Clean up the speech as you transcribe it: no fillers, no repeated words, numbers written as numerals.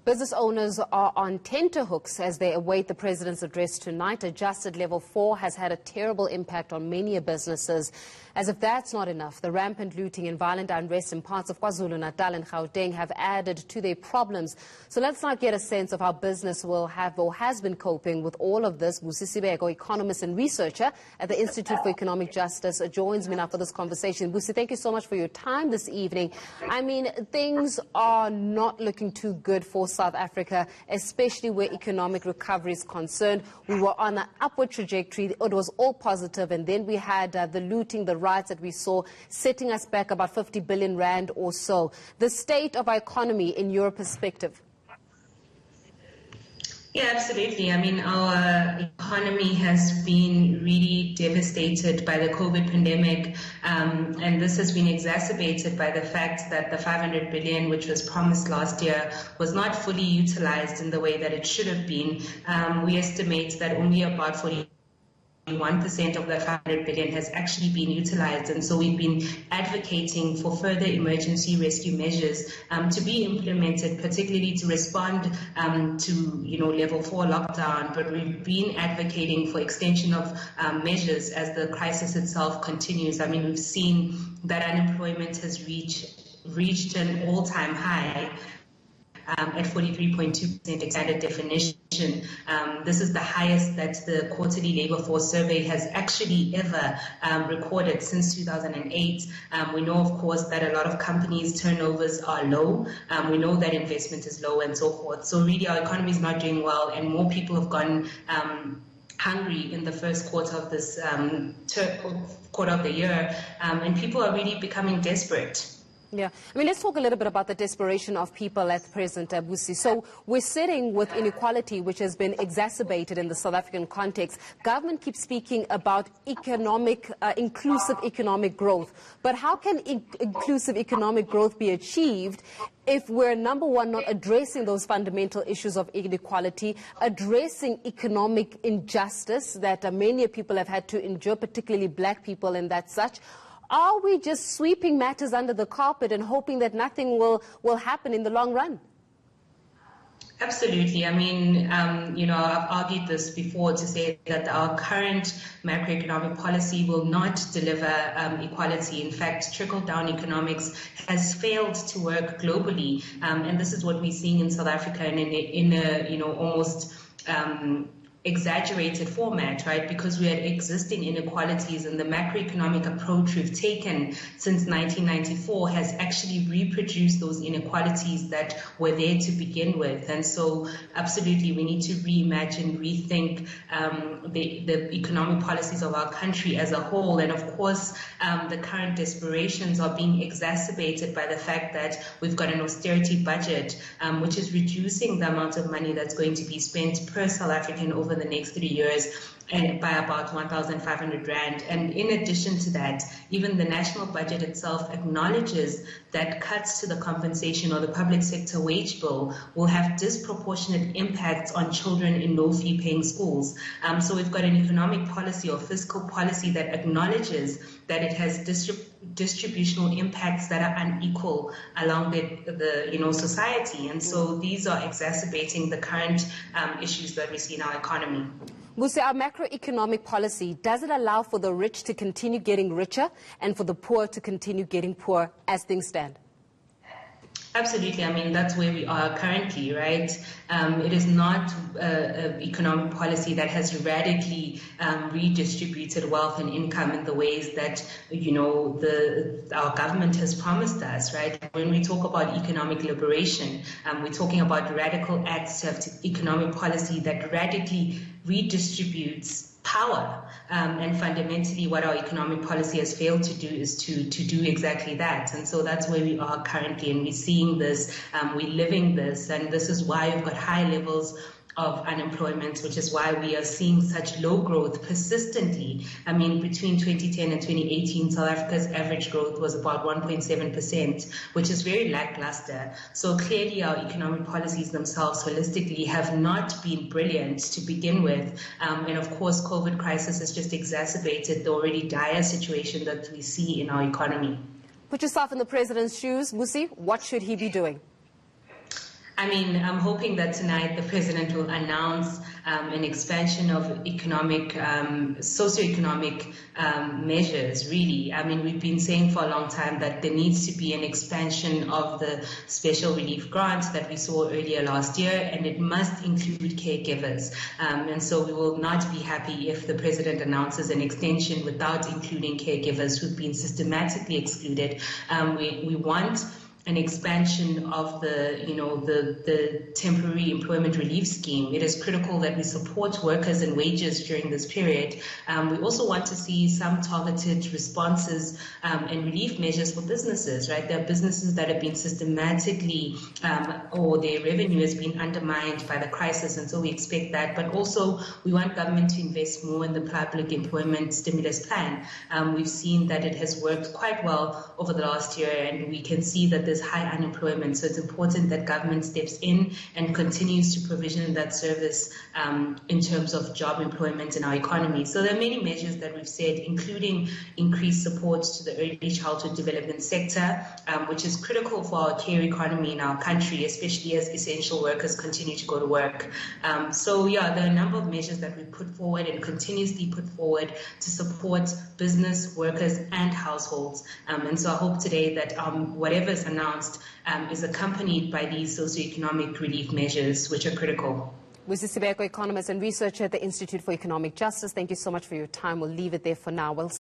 Business owners are on tenterhooks as they await the president's address tonight. Adjusted level 4 has had a terrible impact on many businesses. As if that's not enough, the rampant looting and violent unrest in parts of KwaZulu-Natal and Gauteng have added to their problems. So let's now get a sense of how business will have or has been coping with all of this. Busi, Sibeko, economist and researcher at the Institute for Economic Justice, joins me now for this conversation. Busi, thank you so much for your time this evening. I mean, things are not looking too good for South Africa, especially where economic recovery is concerned. We were on an upward trajectory. It was all positive, and then we had the looting, the riots that we saw, setting us back about 50 billion rand or so. The state of our economy in your perspective? Yeah, absolutely. I mean, our economy has been really devastated by the COVID pandemic, and this has been exacerbated by the fact that the 500 billion, which was promised last year, was not fully utilized in the way that it should have been. We estimate that only about 1% of the 500 billion has actually been utilized, and so we've been advocating for further emergency rescue measures to be implemented, particularly to respond to level 4 lockdown. But we've been advocating for extension of measures as the crisis itself continues. I mean, we've seen that unemployment has reached an all-time high. At 43.2% expanded definition. This is the highest that the quarterly labor force survey has actually ever recorded since 2008. We know, of course, that a lot of companies' turnovers are low. We know that investment is low and so forth. So really our economy is not doing well, and more people have gone hungry in the first quarter of this quarter of the year, and people are really becoming desperate. Yeah, I mean, let's talk a little bit about the desperation of people at present, Busi. So we're sitting with inequality, which has been exacerbated in the South African context. Government keeps speaking about inclusive economic growth. But how can inclusive economic growth be achieved if we're, number one, not addressing those fundamental issues of inequality, addressing economic injustice that many people have had to endure, particularly black people and that such? Are we just sweeping matters under the carpet and hoping that nothing will happen in the long run? Absolutely. I mean, I've argued this before to say that our current macroeconomic policy will not deliver equality. In fact, trickle-down economics has failed to work globally, and this is what we're seeing in South Africa in a almost exaggerated format, right? Because we had existing inequalities, and the macroeconomic approach we've taken since 1994 has actually reproduced those inequalities that were there to begin with. And so absolutely we need to reimagine, rethink the economic policies of our country as a whole. And of course, the current desperations are being exacerbated by the fact that we've got an austerity budget, which is reducing the amount of money that's going to be spent per South African over the next 3 years by about 1,500 rand. And in addition to that, even the national budget itself acknowledges that cuts to the compensation or the public sector wage bill will have disproportionate impacts on children in low-fee paying schools. So we've got an economic policy or fiscal policy that acknowledges that it has distributional impacts that are unequal along the society, and so these are exacerbating the current issues that we see in our economy. Busi, our macroeconomic policy, does it allow for the rich to continue getting richer and for the poor to continue getting poor as things stand? Absolutely. I mean, that's where we are currently, right? It is not an economic policy that has radically redistributed wealth and income in the ways that, our government has promised us, right? When we talk about economic liberation, we're talking about radical acts of economic policy that radically redistributes power, and fundamentally what our economic policy has failed to do is to do exactly that. And so that's where we are currently, and we're seeing this, we're living this, and this is why we've got high levels of unemployment, which is why we are seeing such low growth persistently. I mean, between 2010 and 2018, South Africa's average growth was about 1.7%, which is very lackluster. So clearly our economic policies themselves holistically have not been brilliant to begin with. And of course, COVID crisis has just exacerbated the already dire situation that we see in our economy. Put yourself in the president's shoes, Busi. What should he be doing? I mean, I'm hoping that tonight the president will announce an expansion of economic, socioeconomic measures, really. I mean, we've been saying for a long time that there needs to be an expansion of the special relief grants that we saw earlier last year, and it must include caregivers. And so we will not be happy if the president announces an extension without including caregivers who've been systematically excluded. We want an expansion of the temporary employment relief scheme. It is critical that we support workers and wages during this period. We also want to see some targeted responses and relief measures for businesses, right? There are businesses that have been systematically or their revenue has been undermined by the crisis, and so we expect that. But also we want government to invest more in the public employment stimulus plan. We've seen that it has worked quite well over the last year, and we can see that there's high unemployment, so it's important that government steps in and continues to provision that service in terms of job employment in our economy. So there are many measures that we've said, including increased support to the early childhood development sector, which is critical for our care economy in our country, especially as essential workers continue to go to work. So yeah, there are a number of measures that we put forward and continuously put forward to support business, workers and households. And so I hope today that whatever is announced is accompanied by these socioeconomic relief measures, which are critical. Busi Sibeko, economist and researcher at the Institute for Economic Justice, thank you so much for your time. We'll leave it there for now.